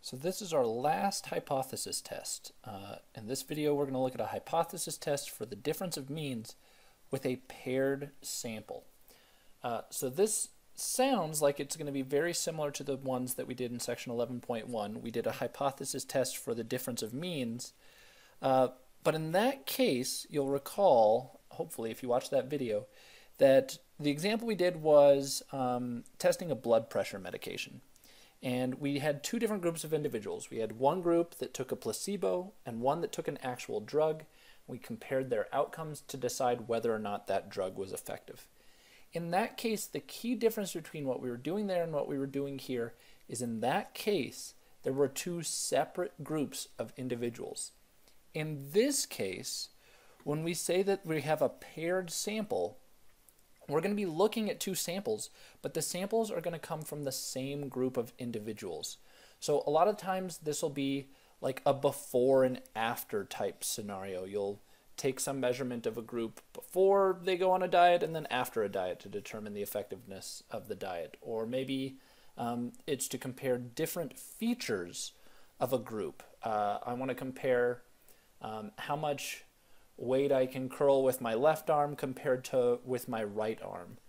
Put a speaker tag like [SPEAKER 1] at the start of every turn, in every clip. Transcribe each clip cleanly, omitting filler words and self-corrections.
[SPEAKER 1] So this is our last hypothesis test. In this video, we're going to look at a hypothesis test for the difference of means with a paired sample. So this sounds like it's going to be very similar to the ones that we did in section 11.1. We did a hypothesis test for the difference of means. But in that case, you'll recall, hopefully if you watched that video, that the example we did was testing a blood pressure medication. And we had two different groups of individuals. We had one group that took a placebo and one that took an actual drug. We compared their outcomes to decide whether or not that drug was effective. In that case, the key difference between what we were doing there and what we were doing here is in that case, there were two separate groups of individuals. In this case, when we say that we have a paired sample, we're going to be looking at two samples, but the samples are going to come from the same group of individuals. So a lot of times this will be like a before and after type scenario. You'll take some measurement of a group before they go on a diet and then after a diet to determine the effectiveness of the diet. Or maybe it's to compare different features of a group. I want to compare how much weight I can curl with my left arm compared to with my right arm.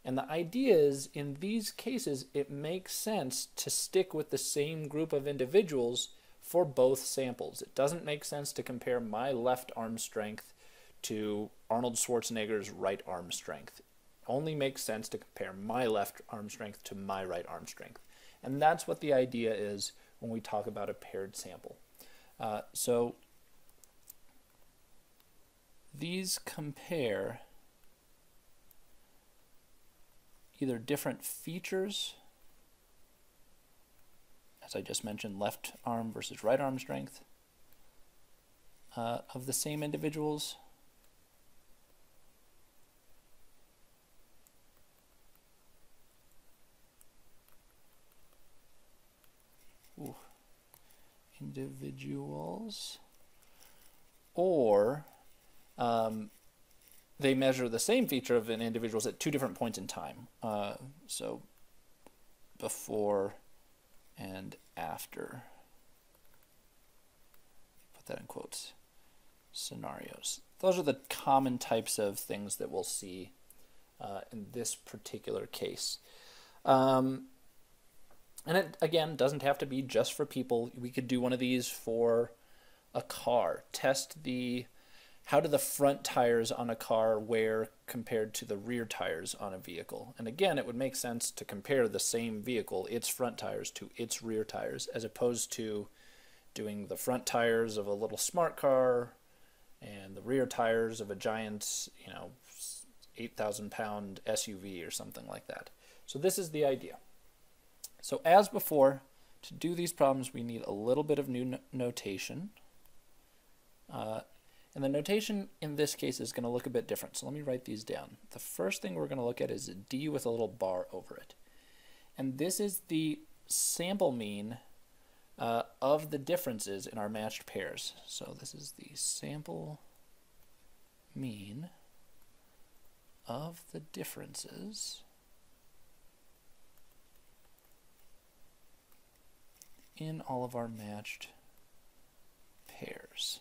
[SPEAKER 1] And the idea is, in these cases, it makes sense to stick with the same group of individuals for both samples. It doesn't make sense to compare my left arm strength to Arnold Schwarzenegger's right arm strength. It only makes sense to compare my left arm strength to my right arm strength. And that's what the idea is when we talk about a paired sample. So these compare either different features, as I just mentioned, left arm versus right arm strength of the same individuals, or they measure the same feature of an individual's at two different points in time. So before and after, put that in quotes, scenarios. Those are the common types of things that we'll see in this particular case. And it, again, doesn't have to be just for people. We could do one of these for a car. Test how do the front tires on a car wear compared to the rear tires on a vehicle? And again, it would make sense to compare the same vehicle, its front tires, to its rear tires, as opposed to doing the front tires of a little smart car and the rear tires of a giant, 8,000-pound SUV or something like that. So this is the idea. So as before, to do these problems, we need a little bit of new notation. And the notation in this case is going to look a bit different. So let me write these down. The first thing we're going to look at is a D with a little bar over it. And this is the sample mean of the differences in our matched pairs. So this is the sample mean of the differences in all of our matched pairs.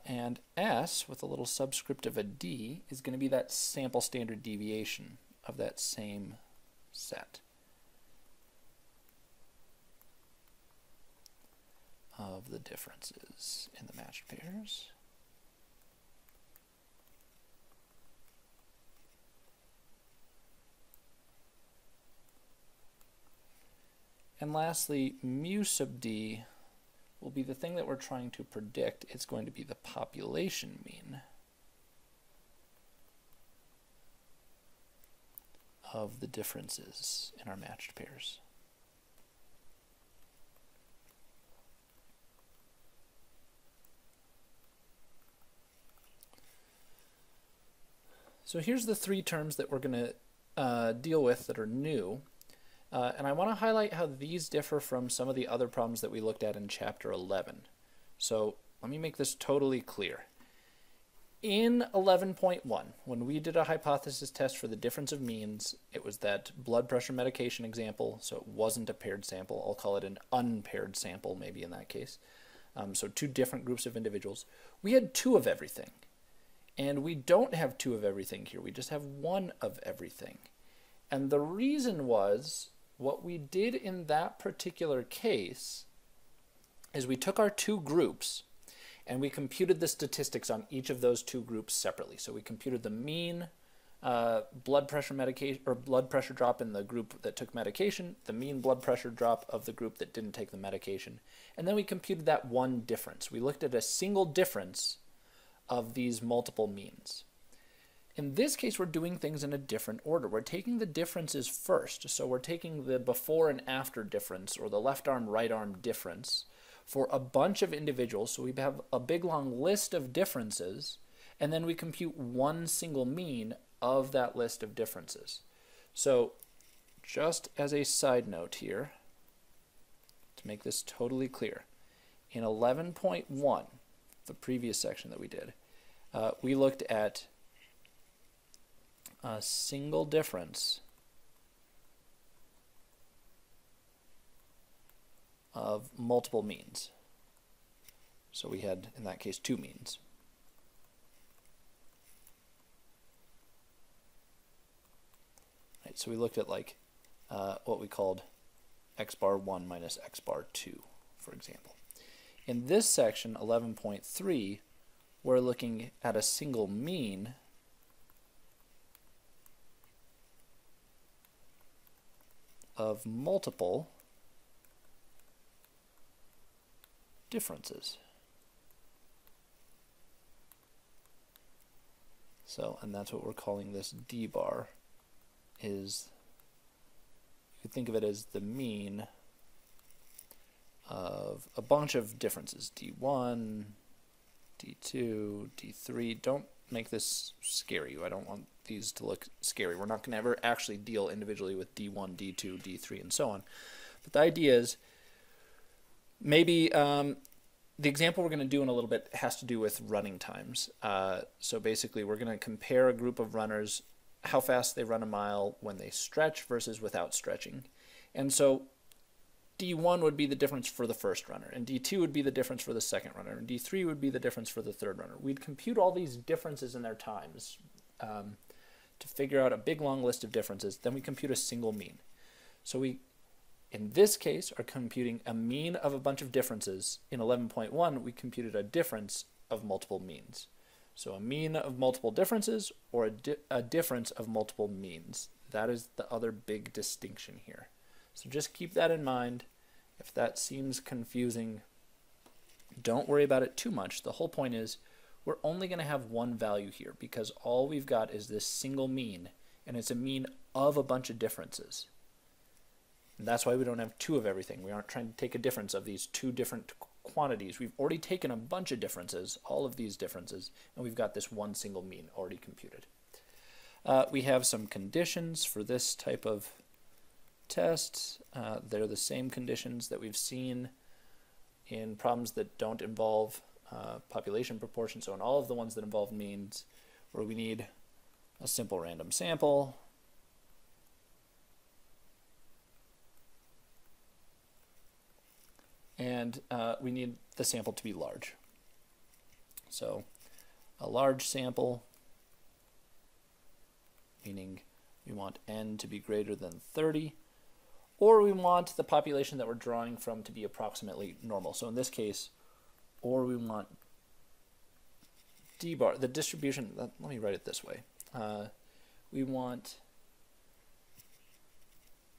[SPEAKER 1] And S, with a little subscript of a D, is going to be that sample standard deviation of that same set of the differences in the matched pairs. And lastly, mu sub D will be the thing that we're trying to predict. It's going to be the population mean of the differences in our matched pairs. So here's the three terms that we're going to deal with that are new. And I want to highlight how these differ from some of the other problems that we looked at in Chapter 11. So let me make this totally clear. in 11.1, when we did a hypothesis test for the difference of means, it was that blood pressure medication example, so it wasn't a paired sample. I'll call it an unpaired sample maybe in that case. So two different groups of individuals. We had two of everything. And we don't have two of everything here. We just have one of everything. And the reason was, what we did in that particular case is we took our two groups and we computed the statistics on each of those two groups separately. So we computed the mean blood pressure medication or blood pressure drop in the group that took medication, the mean blood pressure drop of the group that didn't take the medication, and then we computed that one difference. We looked at a single difference of these multiple means. In this case, we're doing things in a different order. We're taking the differences first. So we're taking the before and after difference, or the left arm, right arm difference, for a bunch of individuals. So we have a big long list of differences, and then we compute one single mean of that list of differences. So just as a side note here, to make this totally clear, in 11.1, the previous section that we did, we looked at a single difference of multiple means. So we had, in that case, two means. Right, so we looked at like what we called x bar 1 minus x bar 2, for example. In this section, 11.3, we're looking at a single mean of multiple differences. So, and that's what we're calling this D bar, is, you could think of it as the mean of a bunch of differences, D1, D2, D3. Don't make this scary. I don't want these to look scary. We're not going to ever actually deal individually with D1, D2, D3, and so on. But the idea is, maybe the example we're going to do in a little bit has to do with running times. So basically, we're going to compare a group of runners, how fast they run a mile when they stretch versus without stretching. And so D1 would be the difference for the first runner, and D2 would be the difference for the second runner, and D3 would be the difference for the third runner. We'd compute all these differences in their times to figure out a big long list of differences. Then we compute a single mean. So we, in this case, are computing a mean of a bunch of differences. In 11.1, we computed a difference of multiple means. So a mean of multiple differences, or a difference of multiple means. That is the other big distinction here. So just keep that in mind. If that seems confusing, don't worry about it too much. The whole point is we're only going to have one value here because all we've got is this single mean, and it's a mean of a bunch of differences. And that's why we don't have two of everything. We aren't trying to take a difference of these two different quantities. We've already taken a bunch of differences, all of these differences, and we've got this one single mean already computed. We have some conditions for this type of test. They're the same conditions that we've seen in problems that don't involve population proportion. So in all of the ones that involve means, where we need a simple random sample, and we need the sample to be large. So a large sample, meaning we want n to be greater than 30, or we want the population that we're drawing from to be approximately normal. So in this case, or we want d bar, the distribution, let me write it this way. We want,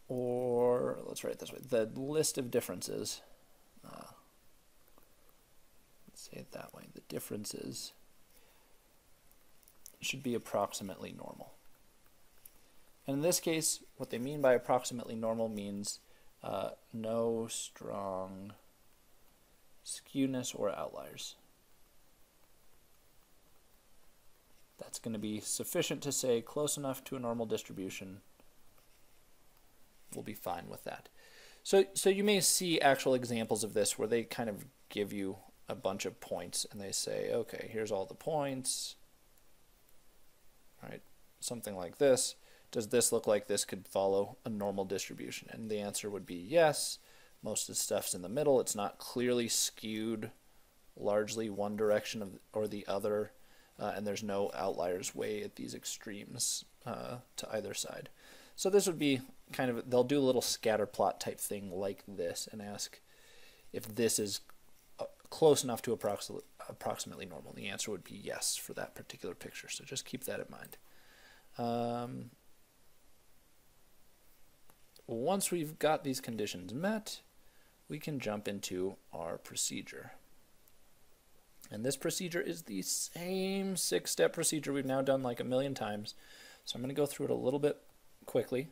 [SPEAKER 1] or let's write it this way, the list of differences, let's say it that way, the differences should be approximately normal. And in this case, what they mean by approximately normal means no strong skewness or outliers. That's going to be sufficient to say close enough to a normal distribution. We'll be fine with that. So you may see actual examples of this where they kind of give you a bunch of points and they say, okay, here's all the points. right? Something like this. Does this look like this could follow a normal distribution? And the answer would be yes. Most of the stuff's in the middle. It's not clearly skewed largely one direction or the other, and there's no outliers way at these extremes to either side. So this would be kind of, they'll do a little scatter plot type thing like this and ask if this is close enough to approximately normal. And the answer would be yes for that particular picture. So just keep that in mind. Once we've got these conditions met, we can jump into our procedure. And this procedure is the same 6-step procedure we've now done like a million times. So I'm going to go through it a little bit quickly.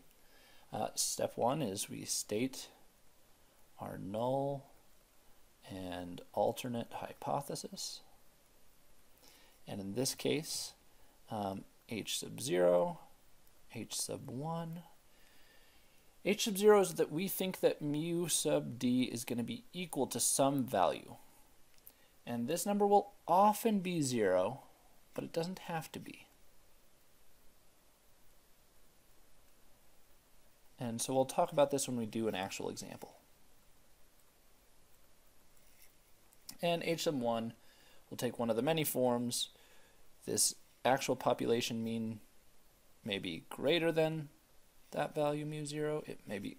[SPEAKER 1] Step 1 is we state our null and alternate hypothesis. And in this case, h sub 0, h sub 1. H sub 0 is that we think that mu sub d is going to be equal to some value. And this number will often be 0, but it doesn't have to be. And so we'll talk about this when we do an actual example. And h sub 1 will take one of the many forms. This actual population mean may be greater than that value mu 0. It may be,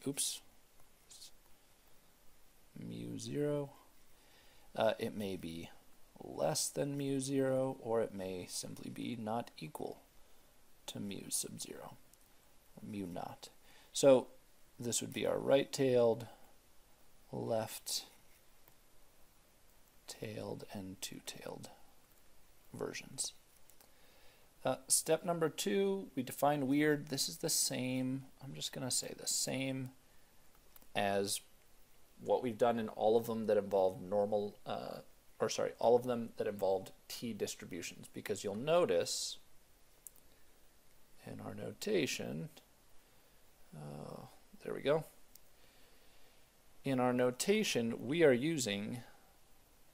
[SPEAKER 1] mu 0. It may be less than mu 0, or it may simply be not equal to mu sub 0, or mu naught. So this would be our right-tailed, left-tailed, and two-tailed versions. Step number 2, we define weird. This is the same, I'm just going to say the same as what we've done in all of them that involve all of them that involved t distributions, because you'll notice in our notation, there we go. In our notation, we are using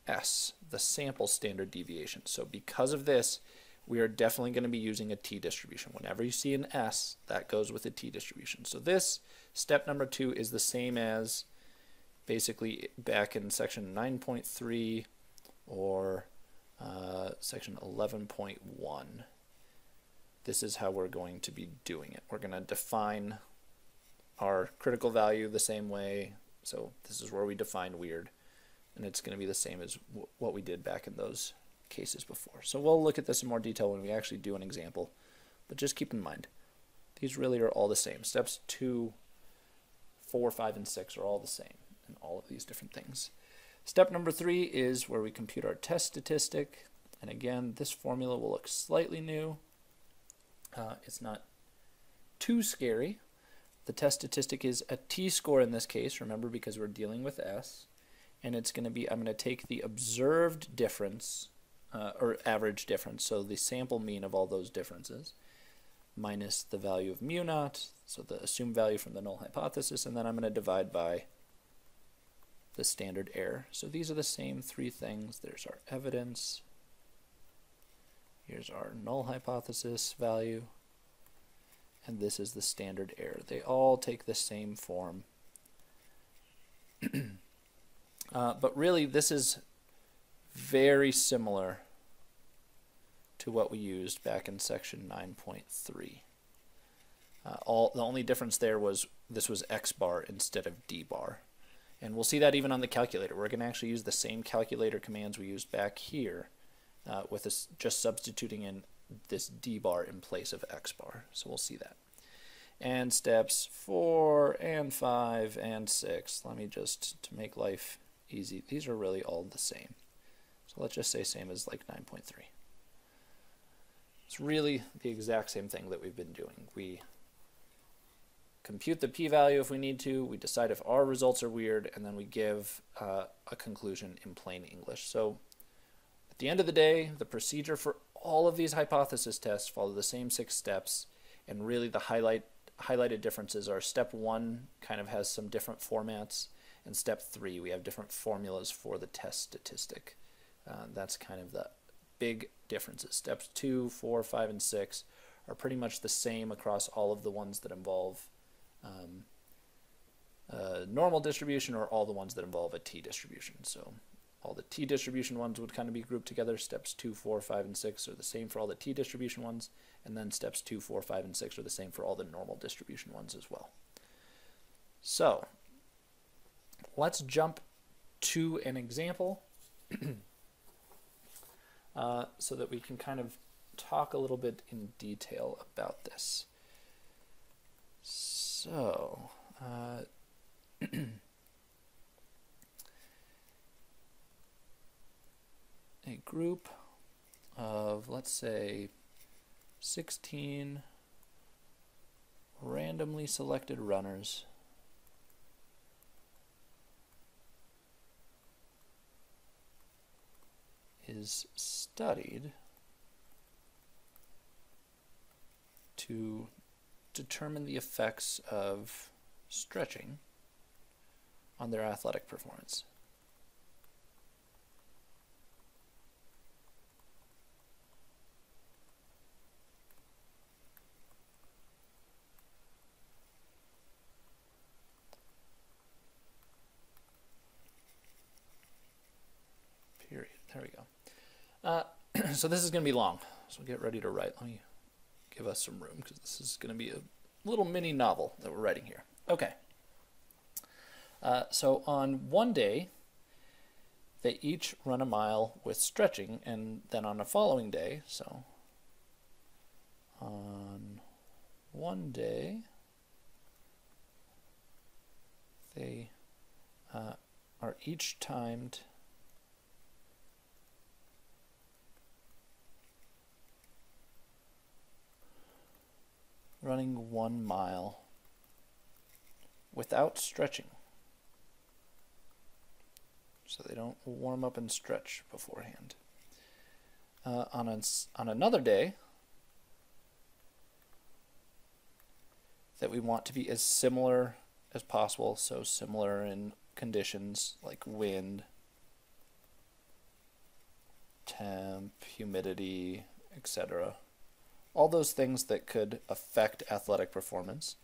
[SPEAKER 1] S, the sample standard deviation. So because of this, we are definitely going to be using a t distribution. Whenever you see an S, that goes with a t distribution. So this, step number 2, is the same as basically back in section 9.3 or section 11.1. This is how we're going to be doing it. We're going to define our critical value the same way. So this is where we define weird, and it's going to be the same as what we did back in those cases before. So we'll look at this in more detail when we actually do an example, but just keep in mind these really are all the same. Steps 2, 4, 5, and 6 are all the same in all of these different things. Step number 3 is where we compute our test statistic, and again this formula will look slightly new. It's not too scary. The test statistic is a t-score in this case, remember, because we're dealing with S, and it's going to be, I'm going to take the observed difference, or average difference, so the sample mean of all those differences, minus the value of mu naught, so the assumed value from the null hypothesis, and then I'm going to divide by the standard error. So these are the same 3 things. There's our evidence, here's our null hypothesis value, and this is the standard error. They all take the same form. But really this is very similar to what we used back in section 9.3. The only difference there was this was x bar instead of d bar. And we'll see that even on the calculator. We're going to actually use the same calculator commands we used back here with this, just substituting in this d bar in place of x bar. So we'll see that. And steps 4 and 5 and 6, let me just, to make life easy, these are really all the same. So let's just say same as like 9.3. It's really the exact same thing that we've been doing. We compute the p-value if we need to, we decide if our results are weird, and then we give a conclusion in plain English. So at the end of the day, the procedure for all of these hypothesis tests follow the same 6 steps, and really the highlighted differences are step 1 kind of has some different formats, and step 3 we have different formulas for the test statistic. That's kind of the big differences. Steps 2, 4, 5, and 6 are pretty much the same across all of the ones that involve normal distribution or all the ones that involve a t-distribution. So all the t-distribution ones would kind of be grouped together. Steps 2, 4, 5, and 6 are the same for all the t-distribution ones, and then steps 2, 4, 5, and 6 are the same for all the normal distribution ones as well. So let's jump to an example so that we can kind of talk a little bit in detail about this. So a group of, let's say, 16 randomly selected runners is studied to determine the effects of stretching on their athletic performance. Period. There we go. So this is going to be long, so get ready to write. Let me give us some room because this is going to be a little mini novel that we're writing here. Okay. So on one day, they each run a mile with stretching, and then on a following day, so on one day, they are each timed running 1 mile without stretching. So they don't warm up and stretch beforehand. On another day that we want to be as similar as possible, so similar in conditions like wind, temp, humidity, etc. All those things that could affect athletic performance.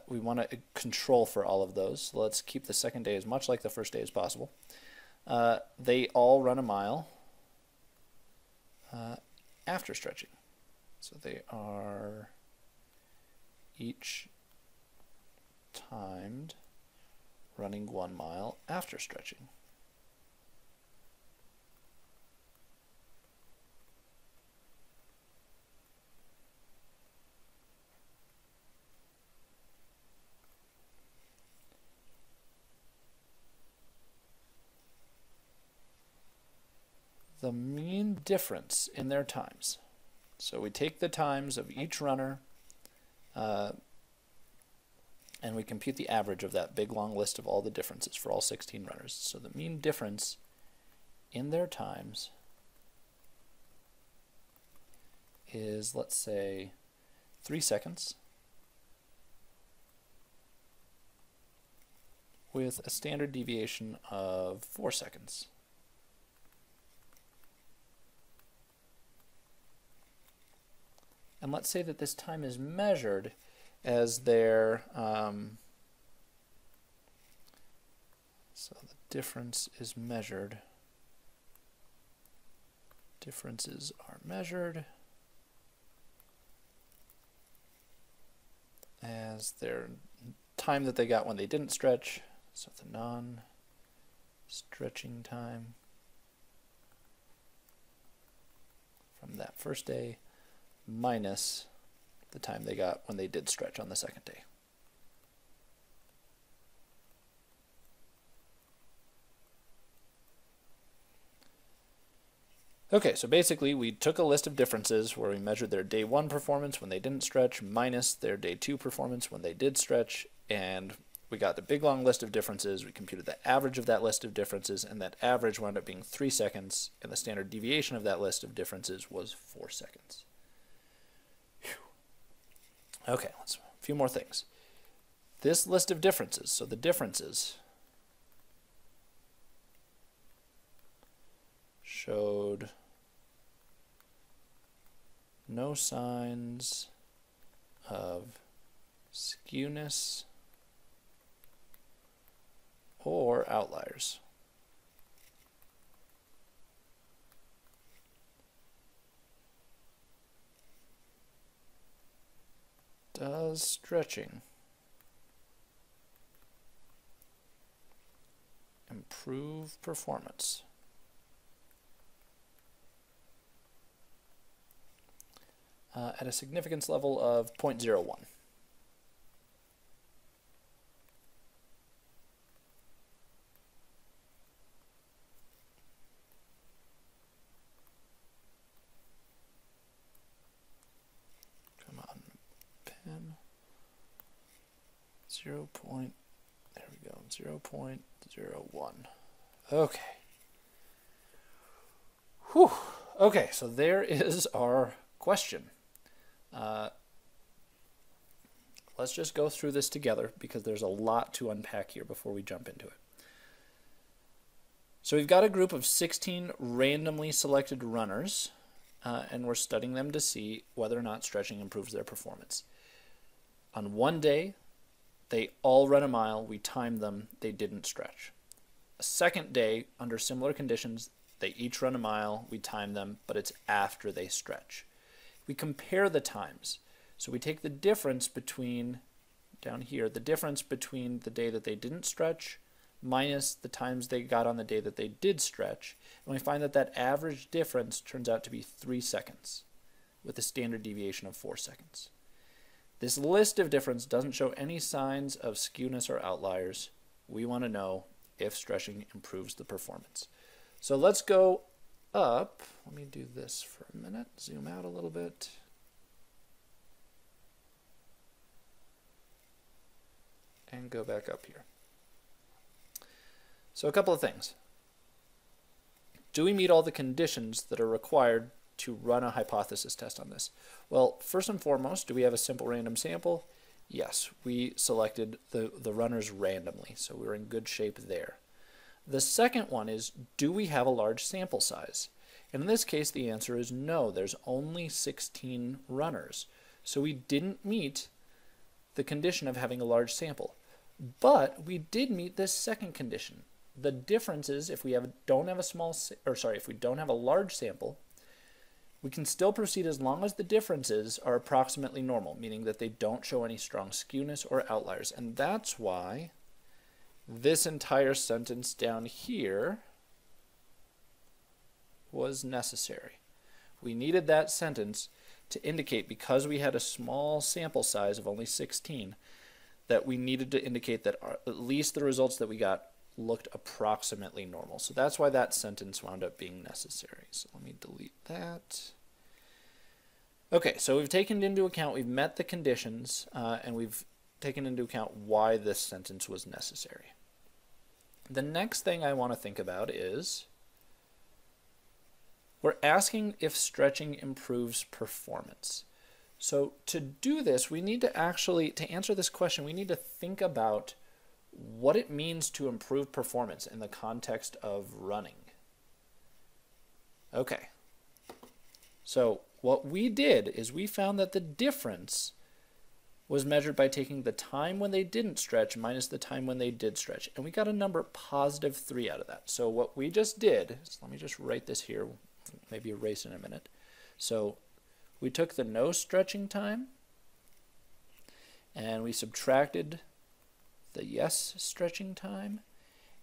[SPEAKER 1] We want to control for all of those. So let's keep the second day as much like the first day as possible. They all run a mile after stretching. So they are each timed running 1 mile after stretching. The mean difference in their times. So we take the times of each runner and we compute the average of that big long list of all the differences for all 16 runners. So the mean difference in their times is, let's say, 3 seconds with a standard deviation of 4 seconds. And let's say that this time is measured as their, so the difference is measured, differences are measured as their time that they got when they didn't stretch, so the non-stretching time from that first day minus the time they got when they did stretch on the second day. Okay, so basically we took a list of differences where we measured their day 1 performance when they didn't stretch minus their day 2 performance when they did stretch, and we got the big long list of differences. We computed the average of that list of differences, and that average wound up being 3 seconds, and the standard deviation of that list of differences was 4 seconds. Okay, a few more things. This list of differences, so the differences showed no signs of skewness or outliers. Does stretching improve performance? At a significance level of 0.01. Come on, pen. 0. There we go, 0.01. Okay. Whew. Okay, so there is our question. Let's just go through this together because there's a lot to unpack here before we jump into it. So we've got a group of 16 randomly selected runners, and we're studying them to see whether or not stretching improves their performance. On one day, they all run a mile, we timed them, they didn't stretch. A second day, under similar conditions, they each run a mile, we time them, but it's after they stretch. We compare the times. So we take the difference between, down here, the difference between the day that they didn't stretch minus the times they got on the day that they did stretch, and we find that that average difference turns out to be 3 seconds with a standard deviation of 4 seconds. This list of difference doesn't show any signs of skewness or outliers. We want to know if stretching improves the performance. So let's go up. Let me do this for a minute. Zoom out a little bit. And go back up here. So a couple of things. Do we meet all the conditions that are required to run a hypothesis test on this? Well, first and foremost, do we have a simple random sample? Yes, we selected the runners randomly, so we're in good shape there. The second one is, do we have a large sample size? And in this case, the answer is no. There's only 16 runners. So we didn't meet the condition of having a large sample. But we did meet this second condition. The difference is if we don't have a large sample, we can still proceed as long as the differences are approximately normal, meaning that they don't show any strong skewness or outliers. And that's why this entire sentence down here was necessary. We needed that sentence to indicate, because we had a small sample size of only 16, that we needed to indicate that at least the results that we got looked approximately normal. So that's why that sentence wound up being necessary. So let me delete that. Okay, so we've taken into account, we've met the conditions, and we've taken into account why this sentence was necessary. The next thing I want to think about is, we're asking if stretching improves performance. So to do this, we need to answer this question, we need to think about what it means to improve performance in the context of running. Okay, so what we did is we found that the difference was measured by taking the time when they didn't stretch minus the time when they did stretch. And we got a number +3 out of that. So what we just did, let me just write this here, maybe erase in a minute. So we took the no stretching time and we subtracted the yes stretching time,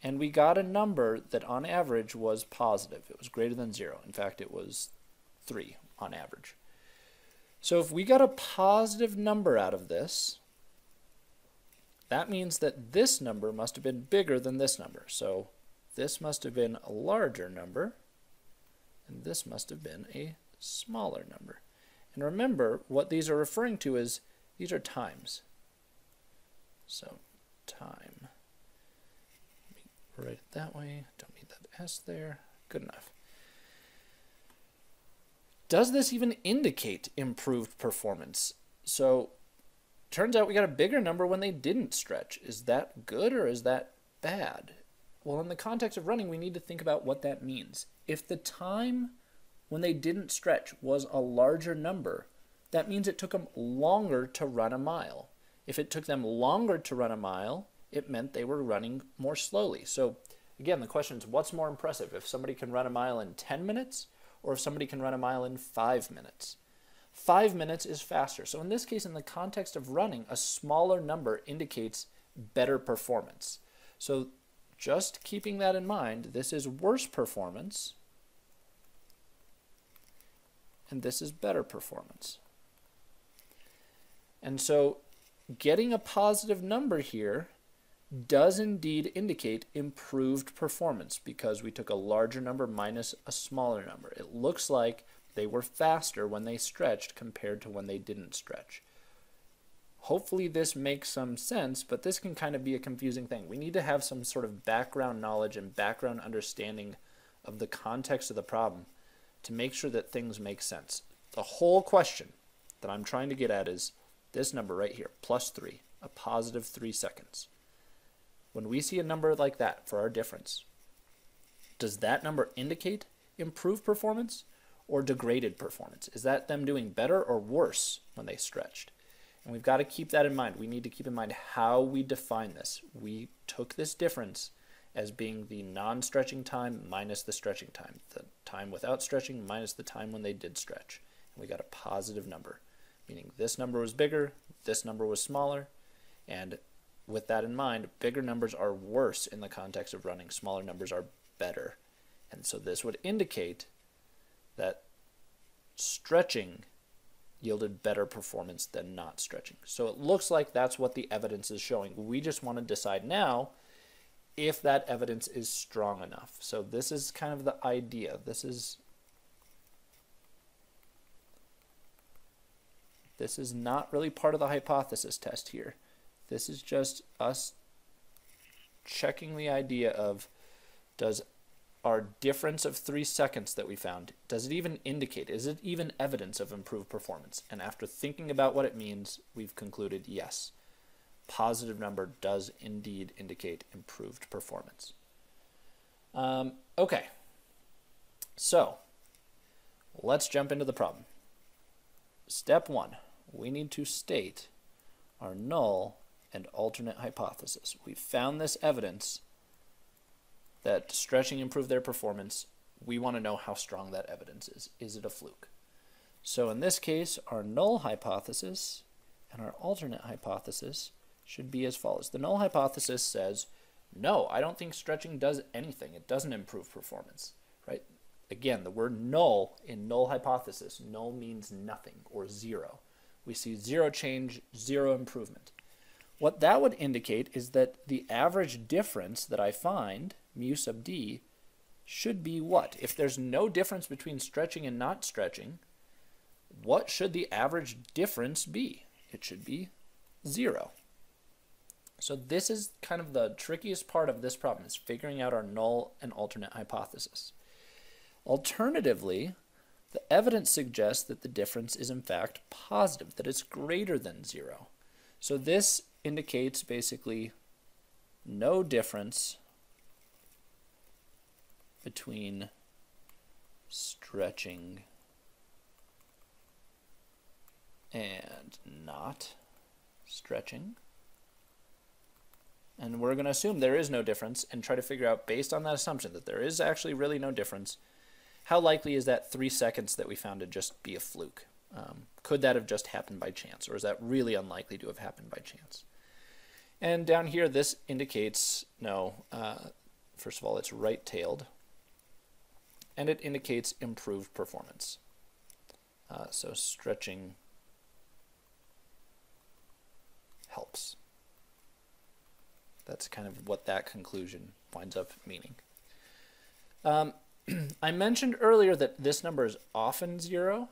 [SPEAKER 1] and we got a number that on average was positive. It was greater than 0. In fact, it was 3 on average. So if we got a positive number out of this, that means that this number must have been bigger than this number. So this must have been a larger number, and this must have been a smaller number. And remember, what these are referring to is, these are times. So time. Let me write it that way. Don't need that S there. Good enough. Does this even indicate improved performance? So turns out we got a bigger number when they didn't stretch. Is that good or is that bad? Well, in the context of running, we need to think about what that means. If the time when they didn't stretch was a larger number, that means it took them longer to run a mile. If it took them longer to run a mile, it meant they were running more slowly. So again, the question is, what's more impressive? If somebody can run a mile in 10 minutes or if somebody can run a mile in 5 minutes? 5 minutes is faster. So in this case, in the context of running, a smaller number indicates better performance. So just keeping that in mind, this is worse performance and this is better performance. And so getting a positive number here does indeed indicate improved performance because we took a larger number minus a smaller number. It looks like they were faster when they stretched compared to when they didn't stretch. Hopefully this makes some sense, but this can kind of be a confusing thing. We need to have some sort of background knowledge and background understanding of the context of the problem to make sure that things make sense. The whole question that I'm trying to get at is this number right here, +3, a positive 3 seconds. When we see a number like that for our difference, does that number indicate improved performance or degraded performance? Is that them doing better or worse when they stretched? And we've got to keep that in mind. We need to keep in mind how we define this. We took this difference as being the non-stretching time minus the stretching time, the time without stretching minus the time when they did stretch. And we got a positive number, meaning this number was bigger, this number was smaller, and with that in mind, bigger numbers are worse in the context of running, smaller numbers are better. And so this would indicate that stretching yielded better performance than not stretching. So it looks like that's what the evidence is showing. We just want to decide now if that evidence is strong enough. So this is kind of the idea. This is not really part of the hypothesis test here. This is just us checking the idea of, does our difference of 3 seconds that we found, does it even indicate, is it even evidence of improved performance? And after thinking about what it means, we've concluded yes, positive number does indeed indicate improved performance. Okay, so let's jump into the problem. Step 1, we need to state our null and alternate hypothesis. We found this evidence that stretching improved their performance. We want to know how strong that evidence is. Is it a fluke? So in this case, our null hypothesis and our alternate hypothesis should be as follows. The null hypothesis says, no, I don't think stretching does anything. It doesn't improve performance, right? Again, the word null in null hypothesis, null means nothing or zero. We see zero change, zero improvement. What that would indicate is that the average difference that I find, mu sub d, should be what? If there's no difference between stretching and not stretching, what should the average difference be? It should be 0. So this is kind of the trickiest part of this problem, is figuring out our null and alternate hypothesis. Alternatively, the evidence suggests that the difference is in fact positive, that it's greater than 0. So this indicates basically no difference between stretching and not stretching. And we're going to assume there is no difference and try to figure out, based on that assumption that there is actually really no difference, how likely is that 3 seconds that we found to just be a fluke? Could that have just happened by chance, or is that really unlikely to have happened by chance? And down here, this indicates no. First of all, it's right-tailed, and it indicates improved performance. So stretching helps. That's kind of what that conclusion winds up meaning. I mentioned earlier that this number is often 0.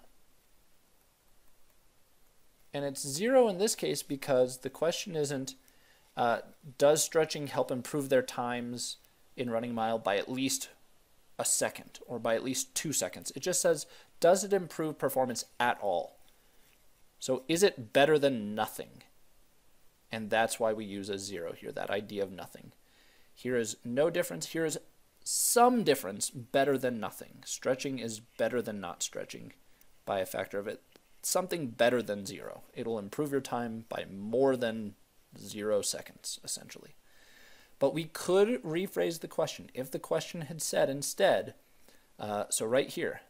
[SPEAKER 1] And it's 0 in this case because the question isn't, does stretching help improve their times in running a mile by at least a second or by at least 2 seconds? It just says, does it improve performance at all? So is it better than nothing? And that's why we use a 0 here, that idea of nothing. Here is no difference. Here is some difference better than nothing. Stretching is better than not stretching by a factor of it. Something better than 0. It'll improve your time by more than 0 seconds, essentially. But we could rephrase the question. If the question had said instead, so right here,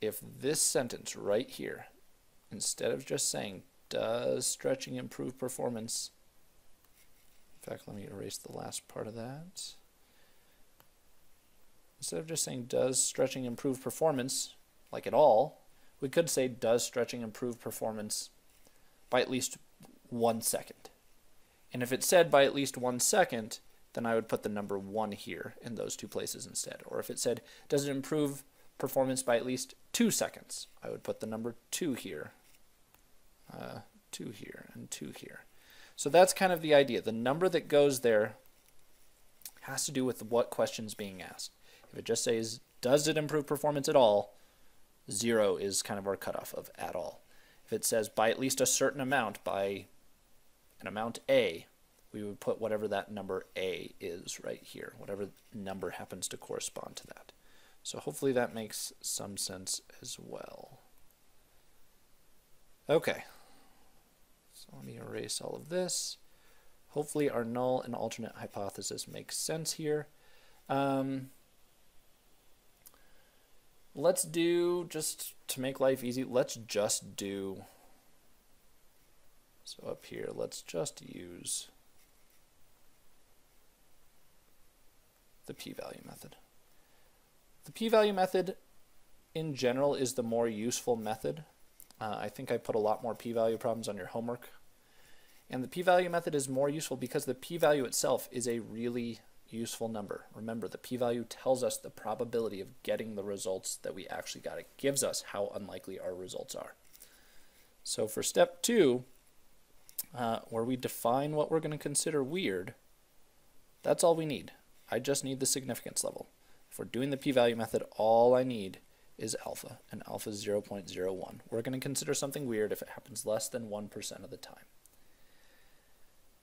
[SPEAKER 1] if this sentence right here, instead of just saying, does stretching improve performance? In fact, let me erase the last part of that. Instead of just saying, does stretching improve performance, like at all, we could say, does stretching improve performance by at least 1 second? And if it said by at least 1 second, then I would put the number 1 here in those two places instead. Or if it said, does it improve performance by at least 2 seconds, I would put the number 2 here, 2 here, and 2 here. So that's kind of the idea. The number that goes there has to do with what question's being asked. If it just says, does it improve performance at all, 0 is kind of our cutoff of at all. If it says by at least a certain amount, by an amount A, we would put whatever that number A is right here, whatever number happens to correspond to that. So hopefully that makes some sense as well. Okay, so let me erase all of this. Hopefully our null and alternate hypothesis makes sense here. Let's do, just to make life easy, let's just do, so up here, let's just use the p-value method. The p-value method in general is the more useful method. I think I put a lot more p-value problems on your homework. And the p-value method is more useful because the p-value itself is a really useful number. Remember, the p-value tells us the probability of getting the results that we actually got. It gives us how unlikely our results are. So for step 2, where we define what we're going to consider weird, that's all we need. I just need the significance level. If we're doing the p-value method, all I need is alpha, and alpha is 0.01. We're going to consider something weird if it happens less than 1% of the time.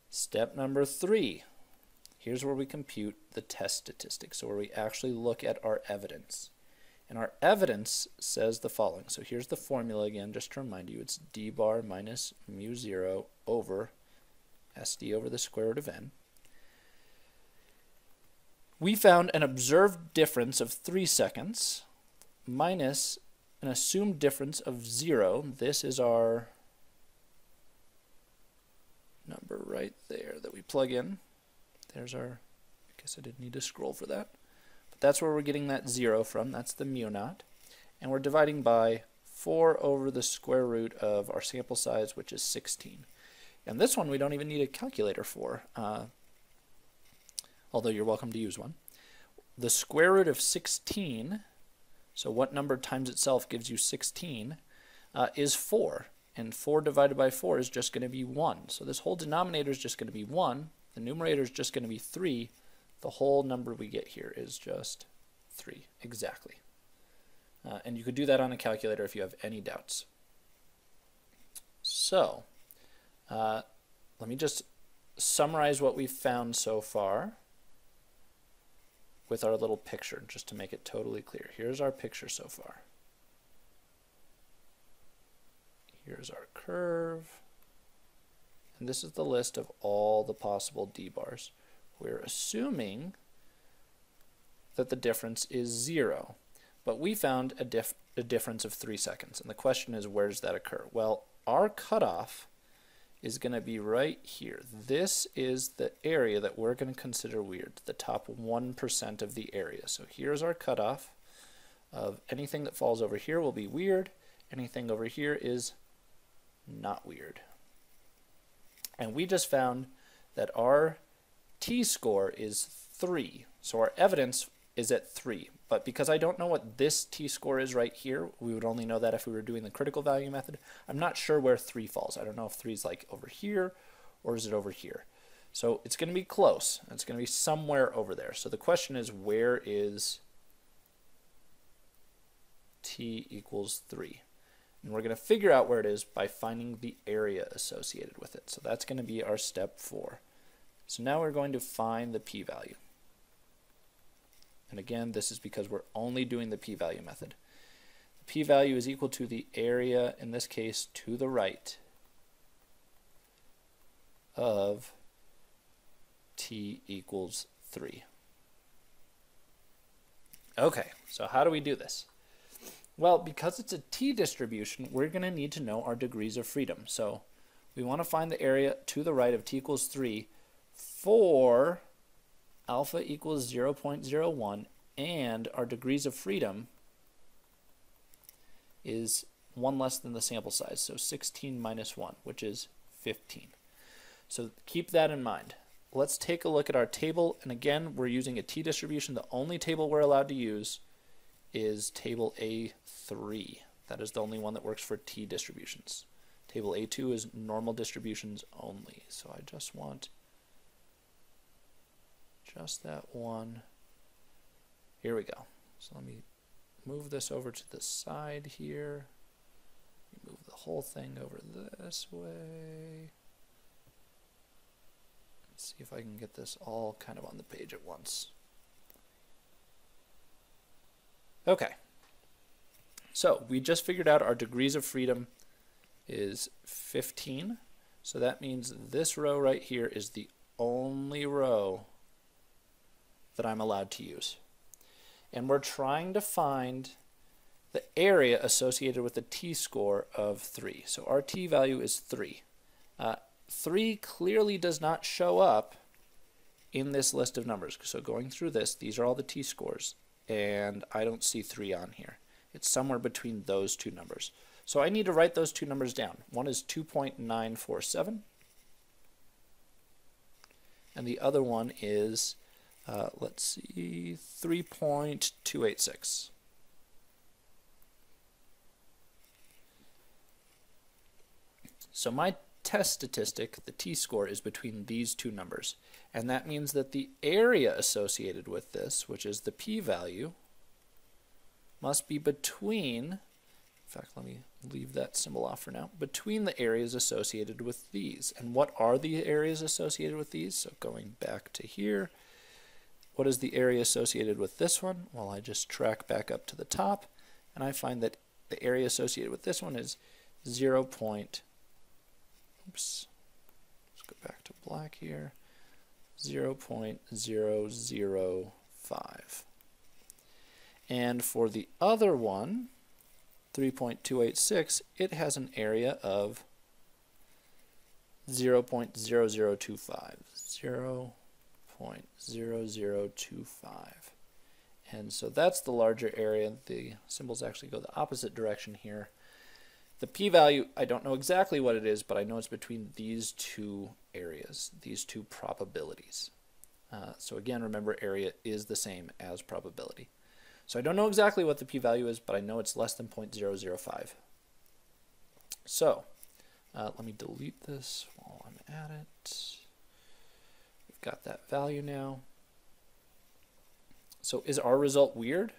[SPEAKER 1] Step number 3. Here's where we compute the test statistics, so where we actually look at our evidence. And our evidence says the following. So here's the formula again, just to remind you. It's d bar minus mu 0 over SD over the square root of n. We found an observed difference of 3 seconds minus an assumed difference of 0. This is our number right there that we plug in. There's our, I guess I didn't need to scroll for that. But that's where we're getting that 0 from. That's the mu naught. And we're dividing by 4 over the square root of our sample size, which is 16. And this one we don't even need a calculator for, although you're welcome to use one. The square root of 16, so what number times itself gives you 16, is 4. And 4 divided by 4 is just going to be 1. So this whole denominator is just going to be 1. The numerator is just going to be 3. The whole number we get here is just 3, exactly. And you could do that on a calculator if you have any doubts. So, let me just summarize what we've found so far with our little picture, just to make it totally clear. Here's our picture so far. Here's our curve. And this is the list of all the possible d-bars. We're assuming that the difference is 0. But we found a difference of 3 seconds. And the question is, where does that occur? Well, our cutoff is going to be right here. This is the area that we're going to consider weird, the top 1% of the area. So here's our cutoff of anything that falls over here will be weird. Anything over here is not weird. And we just found that our t-score is 3. So our evidence is at 3. But because I don't know what this t-score is right here, we would only know that if we were doing the critical value method. I'm not sure where 3 falls. I don't know if 3 is like over here or is it over here. So it's going to be close. It's going to be somewhere over there. So the question is, where is t equals 3? And we're going to figure out where it is by finding the area associated with it. So that's going to be our step 4. So now we're going to find the p-value. And again, this is because we're only doing the p-value method. The p-value is equal to the area, in this case, to the right of t equals 3. Okay, so how do we do this? Well, because it's a t distribution, we're going to need to know our degrees of freedom. So we want to find the area to the right of t equals 3 for alpha equals 0.01, and our degrees of freedom is 1 less than the sample size, so 16 minus 1, which is 15. So keep that in mind. Let's take a look at our table, and again, we're using a t distribution. The only table we're allowed to use is table A3. That is the only one that works for t distributions. Table A2 is normal distributions only. So I just want just that one. Here we go. So let me move this over to the side here. Move the whole thing over this way. Let's see if I can get this all kind of on the page at once. Okay, so we just figured out our degrees of freedom is 15. So that means this row right here is the only row that I'm allowed to use. And we're trying to find the area associated with the t-score of 3. So our t-value is 3. 3 clearly does not show up in this list of numbers. So going through this, these are all the t-scores, and I don't see 3 on here. It's somewhere between those two numbers. So I need to write those two numbers down. One is 2.947, and the other one is, let's see, 3.286. So my test statistic, the t-score, is between these two numbers. And that means that the area associated with this, which is the p-value, must be between, in fact, let me leave that symbol off for now, between the areas associated with these. And what are the areas associated with these? So going back to here, what is the area associated with this one? Well, I just track back up to the top, and I find that the area associated with this one is 0. Oops. Let's go back to black here. 0.005. And for the other one, 3.286, it has an area of 0.0025. 0.0025. And so that's the larger area. The symbols actually go the opposite direction here. The p-value, I don't know exactly what it is, but I know it's between these two areas, these two probabilities. So again, remember, area is the same as probability. So I don't know exactly what the p-value is, but I know it's less than 0.005. So let me delete this while I'm at it. We've got that value now. So is our result weird?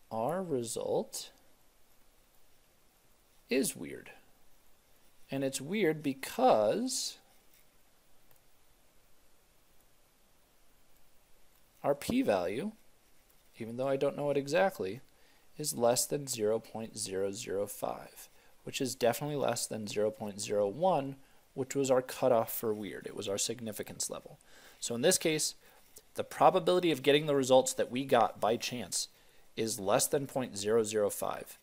[SPEAKER 1] Our result is weird. And it's weird because our p-value, even though I don't know it exactly, is less than 0.005, which is definitely less than 0.01, which was our cutoff for weird. It was our significance level. So in this case, the probability of getting the results that we got by chance is less than 0.005.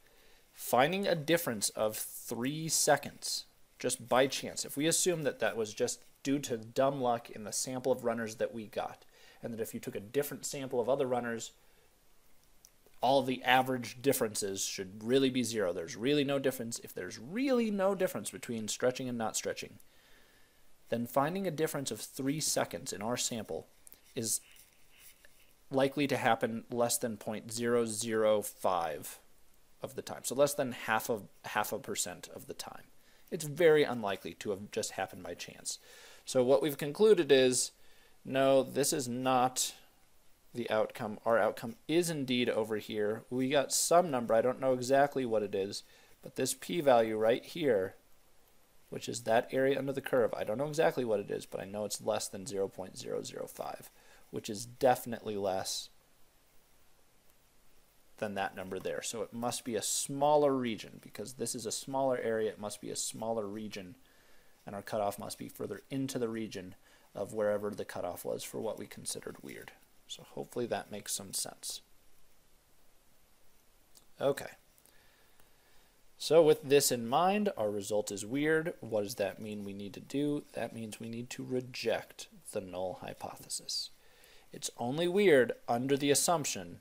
[SPEAKER 1] Finding a difference of 3 seconds just by chance, if we assume that that was just due to dumb luck in the sample of runners that we got, and that if you took a different sample of other runners, all of the average differences should really be 0. There's really no difference. If there's really no difference between stretching and not stretching, then finding a difference of 3 seconds in our sample is likely to happen less than 0.005 of the time. So less than half a percent of the time. It's very unlikely to have just happened by chance. So what we've concluded is, no, this is not the outcome. Our outcome is indeed over here. We got some number, I don't know exactly what it is, but this p-value right here, which is that area under the curve, I don't know exactly what it is, but I know it's less than 0.005, which is definitely less than that number there. So it must be a smaller region. Because this is a smaller area, it must be a smaller region, and our cutoff must be further into the region of wherever the cutoff was for what we considered weird. So hopefully that makes some sense. Okay. So with this in mind, our result is weird. What does that mean we need to do? That means we need to reject the null hypothesis. It's only weird under the assumption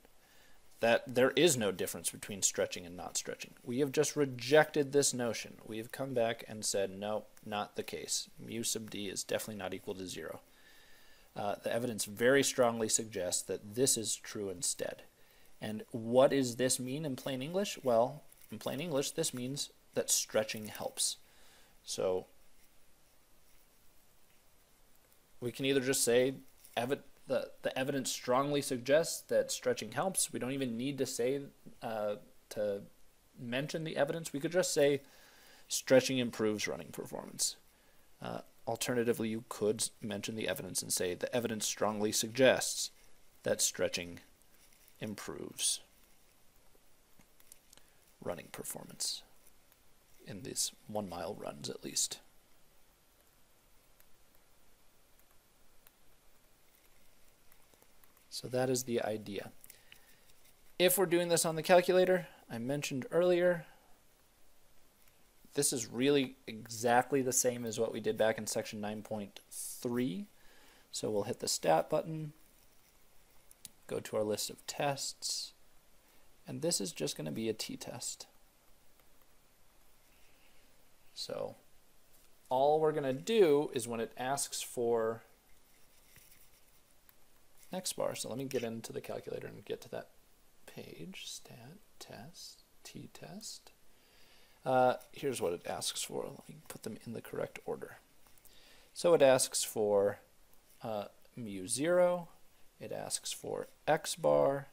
[SPEAKER 1] that there is no difference between stretching and not stretching. We have just rejected this notion. We have come back and said, no, not the case. Mu sub d is definitely not equal to 0. The evidence very strongly suggests that this is true instead. And what does this mean in plain English? Well, in plain English, this means that stretching helps. So we can either just say the evidence strongly suggests that stretching helps. We don't even need to say to mention the evidence. We could just say stretching improves running performance. Alternatively, you could mention the evidence and say the evidence strongly suggests that stretching improves running performance in these 1 mile runs at least. So that is the idea. If we're doing this on the calculator, I mentioned earlier, this is really exactly the same as what we did back in section 9.3. So we'll hit the stat button, go to our list of tests, and this is just going to be a t-test. So all we're going to do is when it asks for X bar, so let me get into the calculator and get to that page, stat, test, t-test. Here's what it asks for. Let me put them in the correct order. So it asks for mu0, it asks for X bar,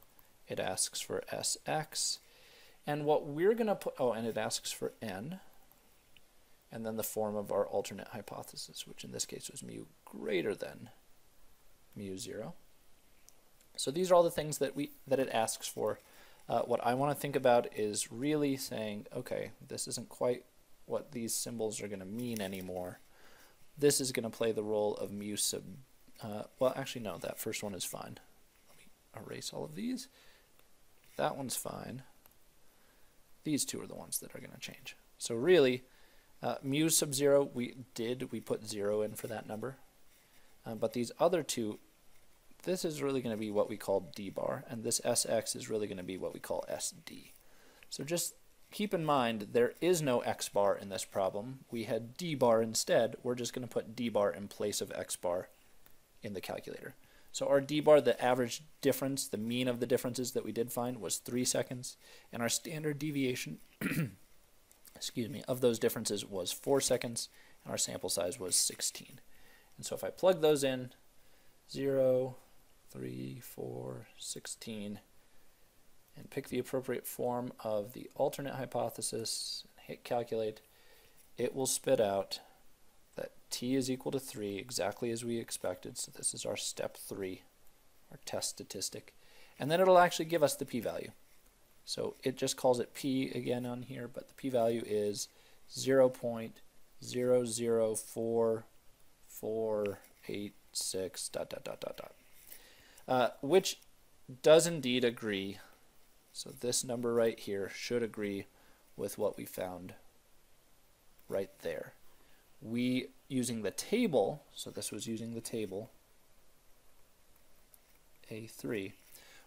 [SPEAKER 1] it asks for Sx, and what we're going to put, oh, and it asks for n, and then the form of our alternate hypothesis, which in this case was mu greater than mu0. So these are all the things that it asks for. What I want to think about is really saying, okay, this isn't quite what these symbols are going to mean anymore. This is going to play the role of mu sub, well, actually, no, that first one is fine. Let me erase all of these. That one's fine. These two are the ones that are going to change. So really, mu sub 0, we put 0 in for that number. But these other two, this is really going to be what we call d bar, and this Sx is really going to be what we call Sd. So just keep in mind, there is no X bar in this problem. We had d bar instead. We're just going to put d bar in place of X bar in the calculator. So our d bar, the average difference, the mean of the differences that we did find was 3 seconds, and our standard deviation excuse me, of those differences was 4 seconds, and our sample size was 16. And so if I plug those in, 0, 3, 4, 16, and pick the appropriate form of the alternate hypothesis, and hit calculate, it will spit out that t is equal to 3, exactly as we expected. So this is our step 3, our test statistic. And then it'll actually give us the p-value. So it just calls it p again on here, but the p-value is 0.0044486 ... which does indeed agree. So this number right here should agree with what we found right there. We, using the table, so this was using the table, A3,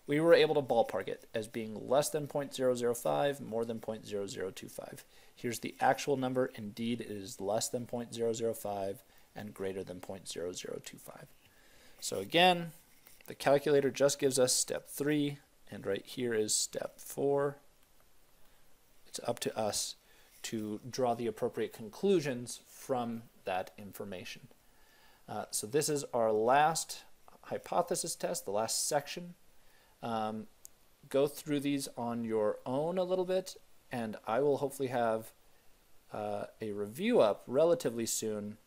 [SPEAKER 1] we were able to ballpark it as being less than 0.005, more than 0.0025. Here's the actual number. Indeed, it is less than 0.005 and greater than 0.0025. So again, the calculator just gives us step 3, and right here is step 4. It's up to us to draw the appropriate conclusions from that information. So this is our last hypothesis test, the last section. Go through these on your own a little bit, and I will hopefully have a review up relatively soon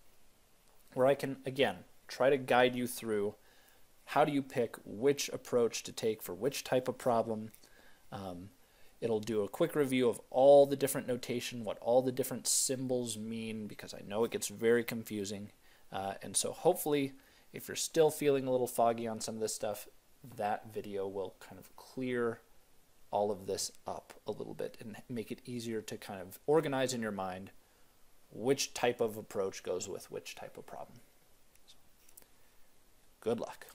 [SPEAKER 1] where I can, again, try to guide you through how do you pick which approach to take for which type of problem. It'll do a quick review of all the different notation, what all the different symbols mean, because I know it gets very confusing. And so hopefully, if you're still feeling a little foggy on some of this stuff, that video will kind of clear all of this up a little bit and make it easier to kind of organize in your mind which type of approach goes with which type of problem. So, good luck.